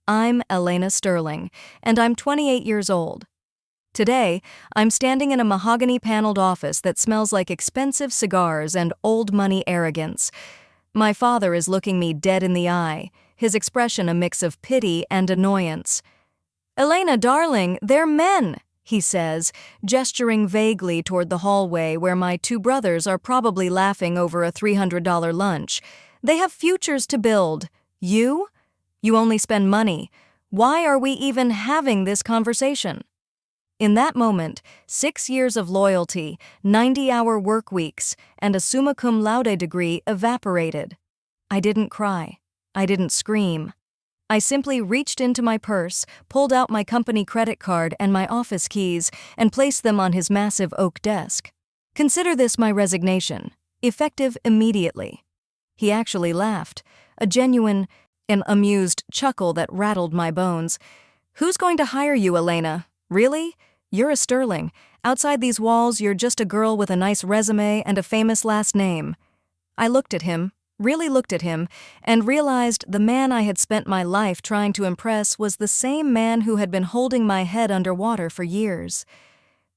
I'm Elena Sterling, and I'm 28 years old. Today, I'm standing in a mahogany-paneled office that smells like expensive cigars and old money arrogance. My father is looking me dead in the eye, his expression a mix of pity and annoyance. "Elena, darling, they're men," he says, gesturing vaguely toward the hallway where my two brothers are probably laughing over a $300 lunch. "They have futures to build. You? You only spend money. Why are we even having this conversation?" In that moment, 6 years of loyalty, 90-hour work weeks, and a summa cum laude degree evaporated. I didn't cry. I didn't scream. I simply reached into my purse, pulled out my company credit card and my office keys, and placed them on his massive oak desk. "Consider this my resignation, effective immediately." He actually laughed, a genuine, an amused chuckle that rattled my bones. "Who's going to hire you, Elena? Really? You're a Sterling. Outside these walls, you're just a girl with a nice resume and a famous last name." I looked at him, really looked at him, and realized the man I had spent my life trying to impress was the same man who had been holding my head underwater for years.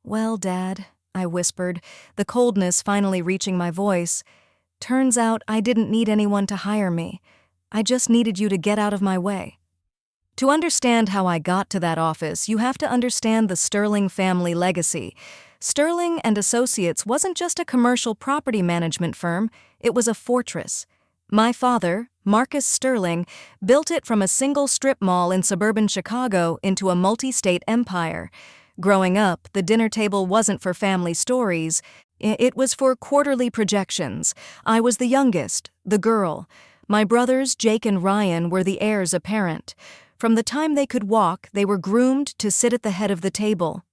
"Well, Dad," I whispered, the coldness finally reaching my voice, "turns out I didn't need anyone to hire me. I just needed you to get out of my way." To understand how I got to that office, you have to understand the Sterling family legacy. Sterling and Associates wasn't just a commercial property management firm, it was a fortress. My father, Marcus Sterling, built it from a single strip mall in suburban Chicago into a multi-state empire. Growing up, the dinner table wasn't for family stories, it was for quarterly projections. I was the youngest, the girl. My brothers, Jake and Ryan, were the heirs apparent. From the time they could walk, they were groomed to sit at the head of the table.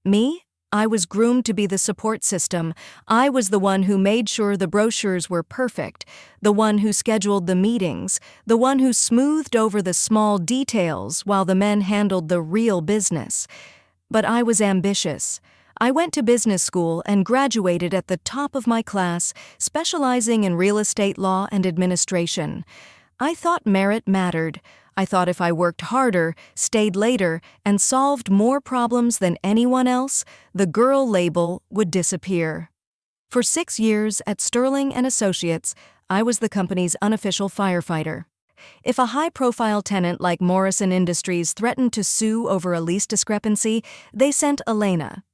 Me? I was groomed to be the support system. I was the one who made sure the brochures were perfect, the one who scheduled the meetings, the one who smoothed over the small details while the men handled the real business. But I was ambitious. I went to business school and graduated at the top of my class, specializing in real estate law and administration. I thought merit mattered. I thought if I worked harder, stayed later, and solved more problems than anyone else, the girl label would disappear. For 6 years at Sterling and Associates, I was the company's unofficial firefighter. If a high-profile tenant like Morrison Industries threatened to sue over a lease discrepancy, they sent Elena.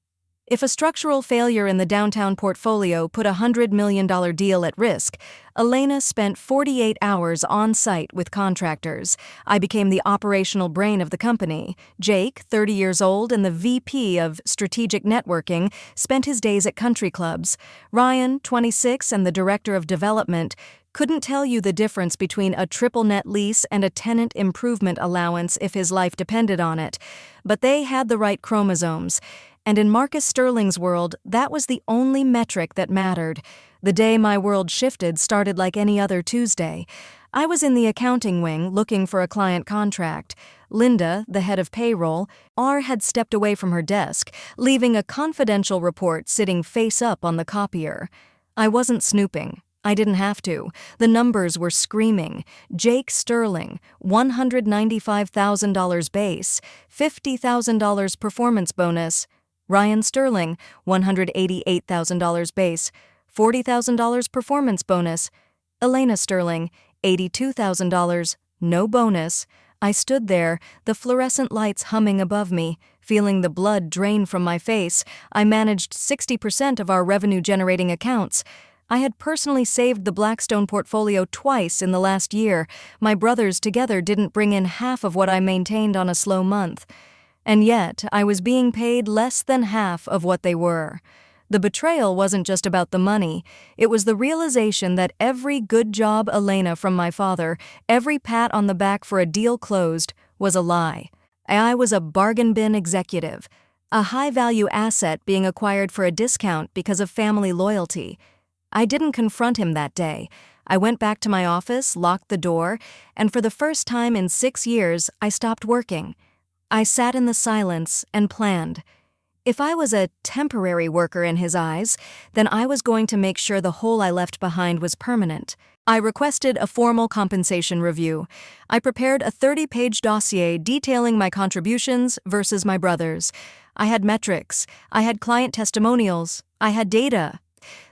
If a structural failure in the downtown portfolio put a $100 million deal at risk, Elena spent 48 hours on site with contractors. I became the operational brain of the company. Jake, 30 years old and the VP of Strategic Networking, spent his days at country clubs. Ryan, 26 and the Director of Development, couldn't tell you the difference between a triple net lease and a tenant improvement allowance if his life depended on it. But they had the right chromosomes. And in Marcus Sterling's world, that was the only metric that mattered. The day my world shifted started like any other Tuesday. I was in the accounting wing looking for a client contract. Linda, the head of payroll, had stepped away from her desk, leaving a confidential report sitting face up on the copier. I wasn't snooping. I didn't have to. The numbers were screaming. Jake Sterling, $195,000 base, $50,000 performance bonus. Ryan Sterling, $188,000 base, $40,000 performance bonus. Elena Sterling, $82,000, no bonus. I stood there, the fluorescent lights humming above me, feeling the blood drain from my face. I managed 60% of our revenue-generating accounts. I had personally saved the Blackstone portfolio twice in the last year. My brothers together didn't bring in half of what I maintained on a slow month. And yet, I was being paid less than half of what they were. The betrayal wasn't just about the money. It was the realization that every good job Elena from my father, every pat on the back for a deal closed, was a lie. I was a bargain bin executive, a high-value asset being acquired for a discount because of family loyalty. I didn't confront him that day. I went back to my office, locked the door, and for the first time in 6 years, I stopped working. I sat in the silence and planned. If I was a temporary worker in his eyes, then I was going to make sure the hole I left behind was permanent. I requested a formal compensation review. I prepared a 30-page dossier detailing my contributions versus my brother's. I had metrics. I had client testimonials. I had data.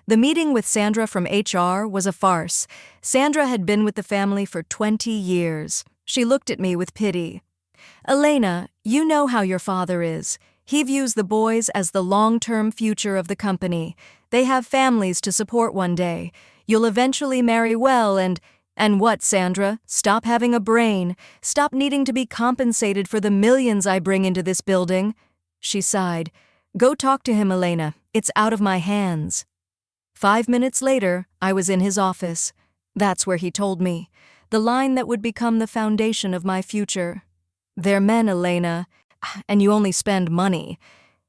The meeting with Sandra from HR was a farce. Sandra had been with the family for 20 years. She looked at me with pity. "Elena, you know how your father is. He views the boys as the long-term future of the company. They have families to support one day. You'll eventually marry well and what, Sandra? Stop having a brain. Stop needing to be compensated for the millions I bring into this building." She sighed. "Go talk to him, Elena. It's out of my hands." 5 minutes later, I was in his office. That's where he told me. The line that would become the foundation of my future. "They're men, Elena, and you only spend money."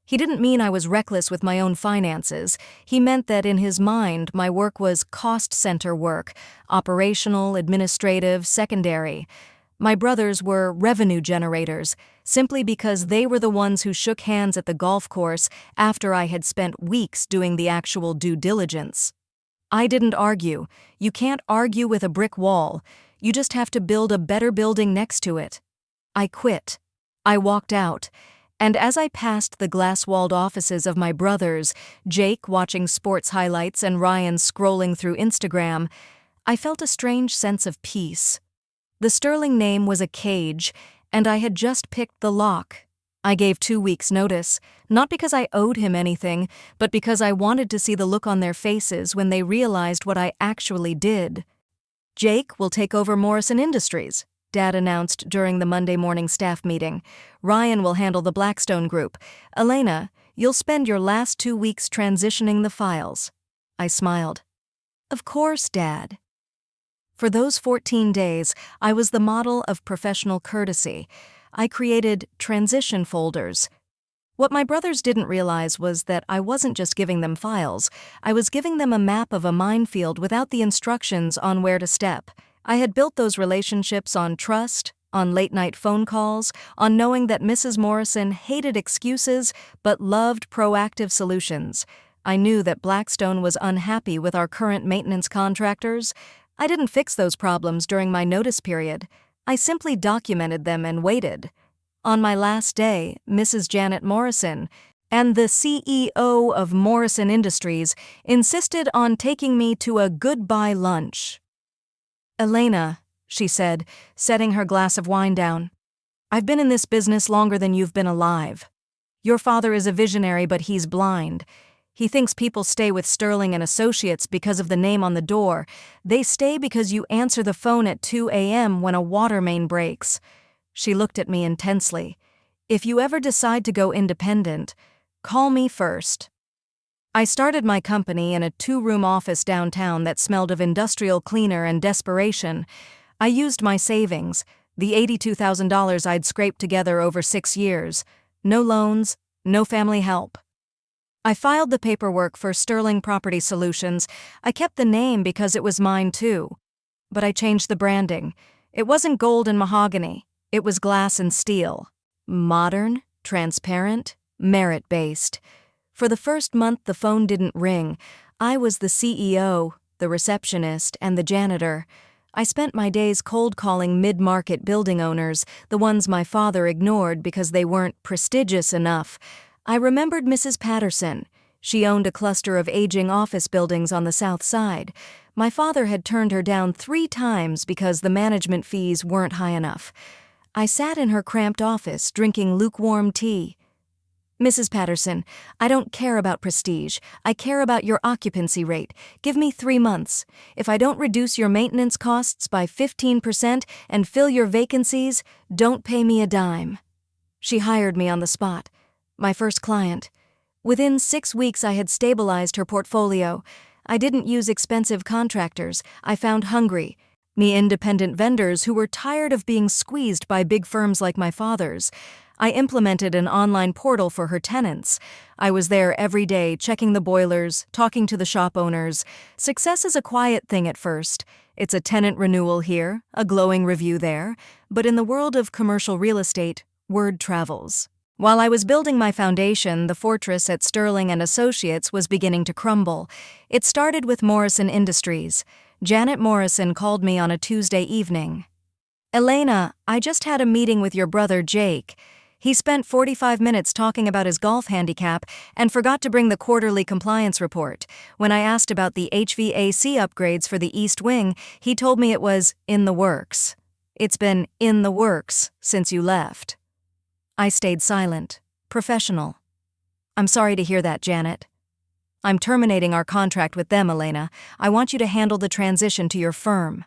He didn't mean I was reckless with my own finances. He meant that in his mind, my work was cost center work, operational, administrative, secondary. My brothers were revenue generators, simply because they were the ones who shook hands at the golf course after I had spent weeks doing the actual due diligence. I didn't argue. You can't argue with a brick wall. You just have to build a better building next to it. I quit. I walked out. And as I passed the glass-walled offices of my brothers, Jake watching sports highlights and Ryan scrolling through Instagram, I felt a strange sense of peace. The Sterling name was a cage, and I had just picked the lock. I gave 2 weeks' notice, not because I owed him anything, but because I wanted to see the look on their faces when they realized what I actually did. "Jake will take over Morrison Industries," Dad announced during the Monday morning staff meeting. "Ryan will handle the Blackstone group. Elena, you'll spend your last 2 weeks transitioning the files." I smiled. "Of course, Dad." For those 14 days, I was the model of professional courtesy. I created transition folders. What my brothers didn't realize was that I wasn't just giving them files. I was giving them a map of a minefield without the instructions on where to step. I had built those relationships on trust, on late-night phone calls, on knowing that Mrs. Morrison hated excuses but loved proactive solutions. I knew that Blackstone was unhappy with our current maintenance contractors. I didn't fix those problems during my notice period. I simply documented them and waited. On my last day, Mrs. Janet Morrison and the CEO of Morrison Industries insisted on taking me to a goodbye lunch. "Elena," she said, setting her glass of wine down, "I've been in this business longer than you've been alive. Your father is a visionary, but he's blind. He thinks people stay with Sterling and Associates because of the name on the door. They stay because you answer the phone at 2 a.m. when a water main breaks." She looked at me intensely. "If you ever decide to go independent, call me first." I started my company in a 2-room office downtown that smelled of industrial cleaner and desperation. I used my savings, the $82,000 I'd scraped together over 6 years. No loans, no family help. I filed the paperwork for Sterling Property Solutions. I kept the name because it was mine too. But I changed the branding. It wasn't gold and mahogany. It was glass and steel. Modern, transparent, merit-based. For the first month the phone didn't ring. I was the CEO, the receptionist, and the janitor. I spent my days cold calling mid-market building owners, the ones my father ignored because they weren't prestigious enough. I remembered Mrs. Patterson. She owned a cluster of aging office buildings on the south side. My father had turned her down 3 times because the management fees weren't high enough. I sat in her cramped office drinking lukewarm tea. "Mrs. Patterson, I don't care about prestige. I care about your occupancy rate. Give me 3 months. If I don't reduce your maintenance costs by 15% and fill your vacancies, don't pay me a dime." She hired me on the spot. My first client. Within 6 weeks I had stabilized her portfolio. I didn't use expensive contractors. I found hungry, independent vendors who were tired of being squeezed by big firms like my father's. I implemented an online portal for her tenants. I was there every day checking the boilers, talking to the shop owners. Success is a quiet thing at first. It's a tenant renewal here, a glowing review there. But in the world of commercial real estate, word travels. While I was building my foundation, the fortress at Sterling and Associates was beginning to crumble. It started with Morrison Industries. Janet Morrison called me on a Tuesday evening. "Elena, I just had a meeting with your brother Jake. He spent 45 minutes talking about his golf handicap and forgot to bring the quarterly compliance report. When I asked about the HVAC upgrades for the East Wing, he told me it was in the works. It's been in the works since you left." I stayed silent, professional. "I'm sorry to hear that, Janet. I'm terminating our contract with them, Elena. I want you to handle the transition to your firm."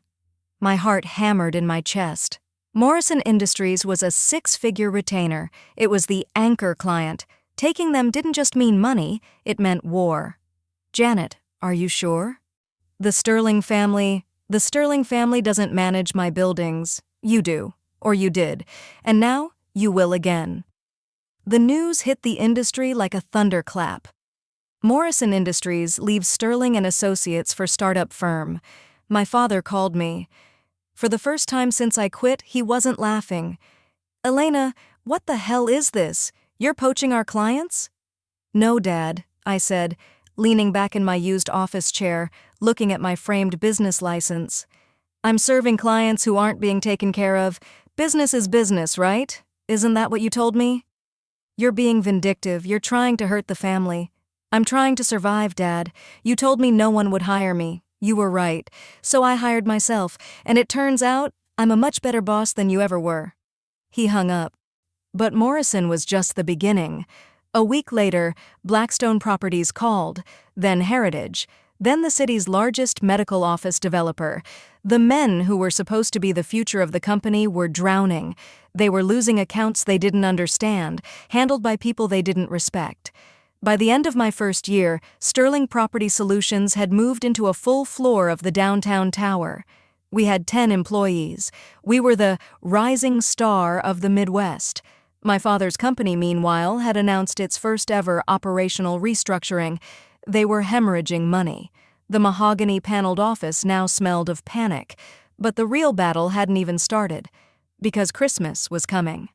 My heart hammered in my chest. Morrison Industries was a six-figure retainer. It was the anchor client. Taking them didn't just mean money, it meant war. "Janet, are you sure?" The Sterling family doesn't manage my buildings. You do, or you did, and now you will again." The news hit the industry like a thunderclap. Morrison Industries leaves Sterling and Associates for startup firm. My father called me. For the first time since I quit, he wasn't laughing. "Elena, what the hell is this? You're poaching our clients?" "No, Dad," I said, leaning back in my used office chair, looking at my framed business license. "I'm serving clients who aren't being taken care of. Business is business, right? Isn't that what you told me?" "You're being vindictive. You're trying to hurt the family." "I'm trying to survive, Dad. You told me no one would hire me. You were right. So I hired myself, and it turns out I'm a much better boss than you ever were." He hung up. But Morrison was just the beginning. A week later, Blackstone Properties called, then Heritage, then the city's largest medical office developer. The men who were supposed to be the future of the company were drowning. They were losing accounts they didn't understand, handled by people they didn't respect. By the end of my first year, Sterling Property Solutions had moved into a full floor of the downtown tower. We had 10 employees. We were the rising star of the Midwest. My father's company, meanwhile, had announced its first-ever operational restructuring. They were hemorrhaging money. The mahogany paneled office now smelled of panic. But the real battle hadn't even started, because Christmas was coming.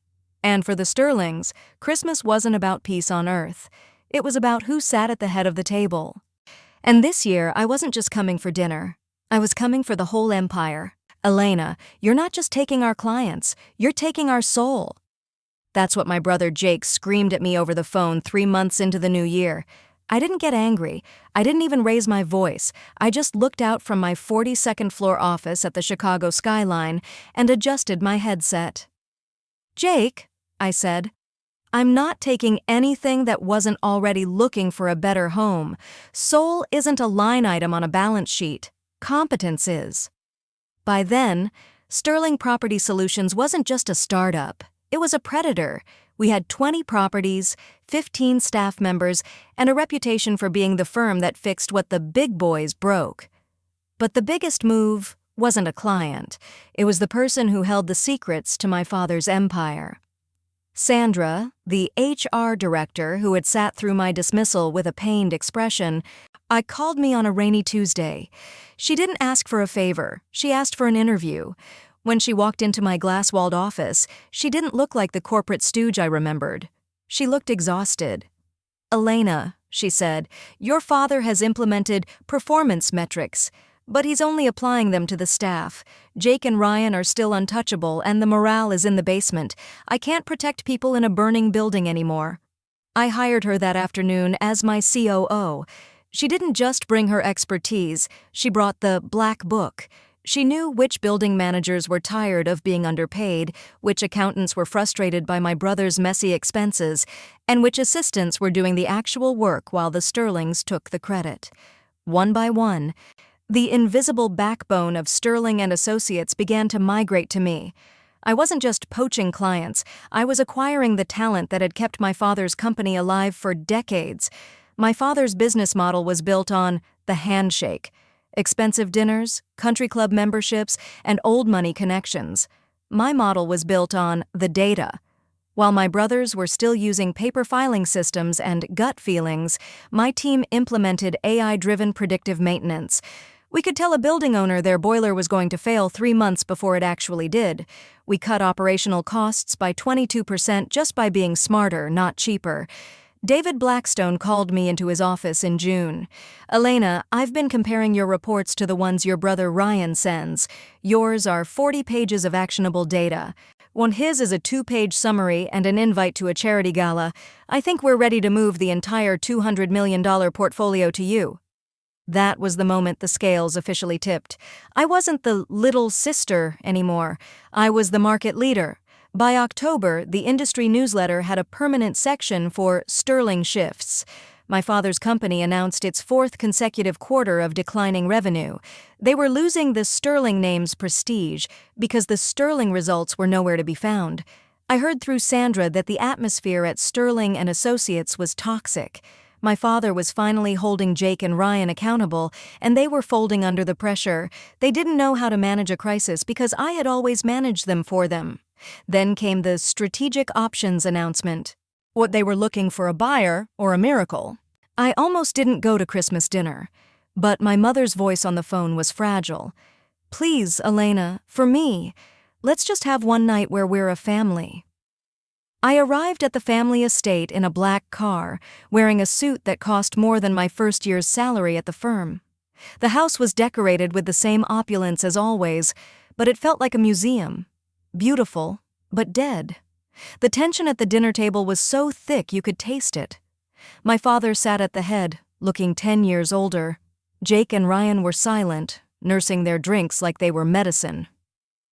And for the Sterlings, Christmas wasn't about peace on earth. It was about who sat at the head of the table. And this year, I wasn't just coming for dinner. I was coming for the whole empire. "Elena, you're not just taking our clients, you're taking our soul." That's what my brother Jake screamed at me over the phone 3 months into the new year. I didn't get angry. I didn't even raise my voice. I just looked out from my 42nd floor office at the Chicago skyline and adjusted my headset. "Jake," I said, "I'm not taking anything that wasn't already looking for a better home. Soul isn't a line item on a balance sheet. Competence is." By then, Sterling Property Solutions wasn't just a startup. It was a predator. We had 20 properties, 15 staff members, and a reputation for being the firm that fixed what the big boys broke. But the biggest move wasn't a client. It was the person who held the secrets to my father's empire. Sandra, the HR director who had sat through my dismissal with a pained expression, called me on a rainy Tuesday. She didn't ask for a favor. She asked for an interview. When she walked into my glass-walled office, she didn't look like the corporate stooge I remembered. She looked exhausted. "Elena," she said, "your father has implemented performance metrics, but he's only applying them to the staff. Jake and Ryan are still untouchable, and the morale is in the basement. I can't protect people in a burning building anymore." I hired her that afternoon as my COO. She didn't just bring her expertise, she brought the black book. She knew which building managers were tired of being underpaid, which accountants were frustrated by my brother's messy expenses, and which assistants were doing the actual work while the Sterlings took the credit. One by one, the invisible backbone of Sterling and Associates began to migrate to me. I wasn't just poaching clients, I was acquiring the talent that had kept my father's company alive for decades. My father's business model was built on the handshake. Expensive dinners, country club memberships, and old money connections. My model was built on the data. While my brothers were still using paper filing systems and gut feelings, my team implemented AI-driven predictive maintenance. We could tell a building owner their boiler was going to fail 3 months before it actually did. We cut operational costs by 22% just by being smarter, not cheaper. David Blackstone called me into his office in June. "Elena, I've been comparing your reports to the ones your brother Ryan sends. Yours are 40 pages of actionable data. When his is a 2-page summary and an invite to a charity gala, I think we're ready to move the entire $200 million portfolio to you." That was the moment the scales officially tipped. I wasn't the little sister anymore. I was the market leader. By October, the industry newsletter had a permanent section for Sterling shifts. My father's company announced its 4th consecutive quarter of declining revenue. They were losing the Sterling name's prestige because the Sterling results were nowhere to be found. I heard through Sandra that the atmosphere at Sterling and Associates was toxic. My father was finally holding Jake and Ryan accountable, and they were folding under the pressure. They didn't know how to manage a crisis because I had always managed them for them. Then came the strategic options announcement. What they were looking for, a buyer or a miracle. I almost didn't go to Christmas dinner, but my mother's voice on the phone was fragile. "Please, Elena, for me, let's just have one night where we're a family." I arrived at the family estate in a black car, wearing a suit that cost more than my first year's salary at the firm. The house was decorated with the same opulence as always, but it felt like a museum. Beautiful, but dead. The tension at the dinner table was so thick you could taste it. My father sat at the head, looking 10 years older. Jake and Ryan were silent, nursing their drinks like they were medicine.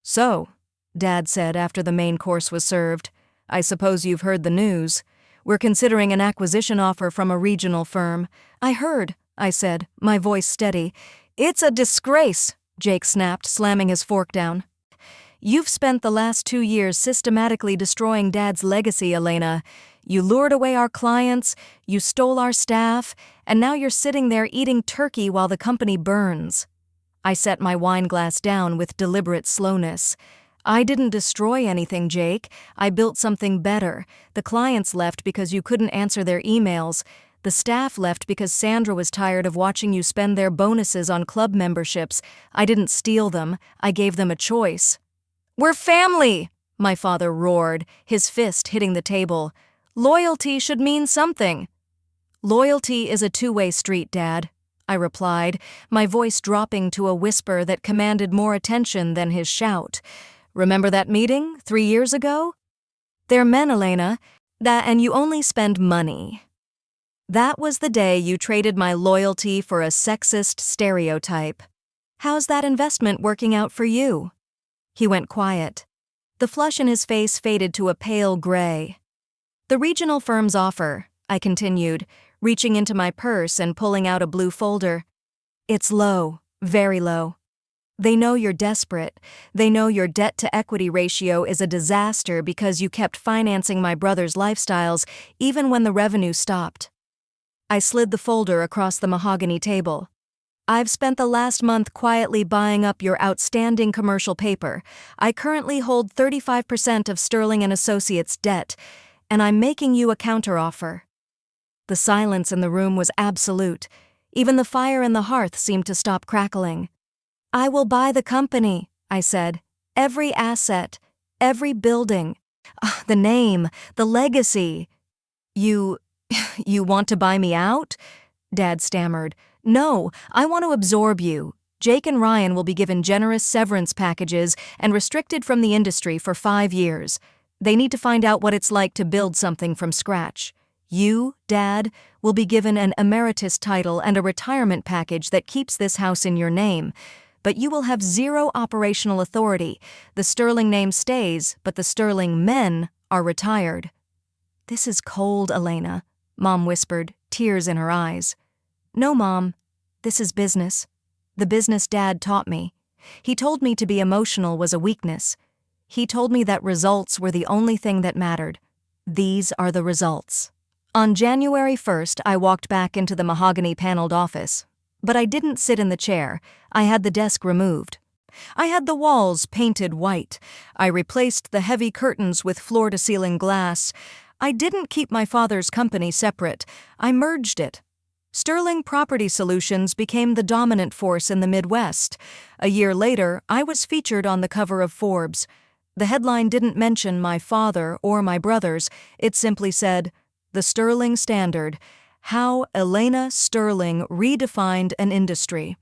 "So," Dad said after the main course was served, "I suppose you've heard the news. We're considering an acquisition offer from a regional firm." "I heard," I said, my voice steady. "It's a disgrace," Jake snapped, slamming his fork down. "You've spent the last 2 years systematically destroying Dad's legacy, Elena. You lured away our clients, you stole our staff, and now you're sitting there eating turkey while the company burns." I set my wine glass down with deliberate slowness. "I didn't destroy anything, Jake. I built something better. The clients left because you couldn't answer their emails. The staff left because Sandra was tired of watching you spend their bonuses on club memberships. I didn't steal them. I gave them a choice." "We're family!" my father roared, his fist hitting the table. "Loyalty should mean something." "Loyalty is a two-way street, Dad," I replied, my voice dropping to a whisper that commanded more attention than his shout. "Remember that meeting 3 years ago? They're men, Elena, and you only spend money. That was the day you traded my loyalty for a sexist stereotype. How's that investment working out for you?" He went quiet. The flush in his face faded to a pale gray. "The regional firm's offer," I continued, reaching into my purse and pulling out a blue folder. "It's low, very low. They know you're desperate. They know your debt-to-equity ratio is a disaster because you kept financing my brother's lifestyles even when the revenue stopped." I slid the folder across the mahogany table. "I've spent the last month quietly buying up your outstanding commercial paper. I currently hold 35% of Sterling and Associates' debt, and I'm making you a counteroffer." The silence in the room was absolute. Even the fire in the hearth seemed to stop crackling. "I will buy the company," I said. "Every asset, every building. The name, the legacy." You want to buy me out?" Dad stammered. "No, I want to absorb you. Jake and Ryan will be given generous severance packages and restricted from the industry for 5 years. They need to find out what it's like to build something from scratch. You, Dad, will be given an emeritus title and a retirement package that keeps this house in your name. But you will have 0 operational authority. The Sterling name stays, but the Sterling men are retired." "This is cold, Elena," Mom whispered, tears in her eyes. "No, Mom. This is business. The business Dad taught me. He told me to be emotional was a weakness. He told me that results were the only thing that mattered. These are the results." On January 1st, I walked back into the mahogany-paneled office. But I didn't sit in the chair. I had the desk removed. I had the walls painted white. I replaced the heavy curtains with floor-to-ceiling glass. I didn't keep my father's company separate. I merged it. Sterling Property Solutions became the dominant force in the Midwest. A year later, I was featured on the cover of Forbes. The headline didn't mention my father or my brothers. It simply said, The Sterling Standard: How Elena Sterling Redefined an Industry.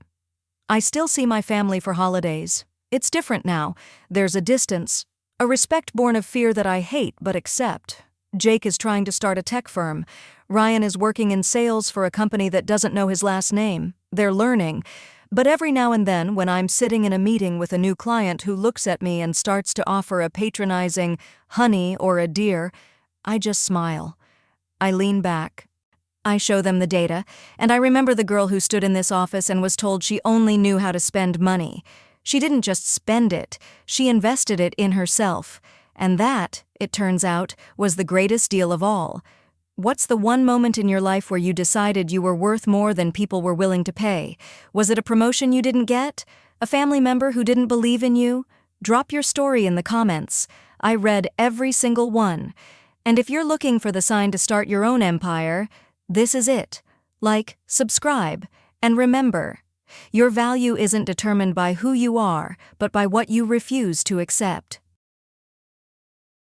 I still see my family for holidays. It's different now. There's a distance, a respect born of fear that I hate but accept. Jake is trying to start a tech firm. Ryan is working in sales for a company that doesn't know his last name. They're learning. But every now and then, when I'm sitting in a meeting with a new client who looks at me and starts to offer a patronizing honey or a dear, I just smile. I lean back. I show them the data, and I remember the girl who stood in this office and was told she only knew how to spend money. She didn't just spend it, she invested it in herself. And that, it turns out, was the greatest deal of all. What's the one moment in your life where you decided you were worth more than people were willing to pay? Was it a promotion you didn't get? A family member who didn't believe in you? Drop your story in the comments. I read every single one. And if you're looking for the sign to start your own empire, this is it. Like, subscribe, and remember, your value isn't determined by who you are, but by what you refuse to accept.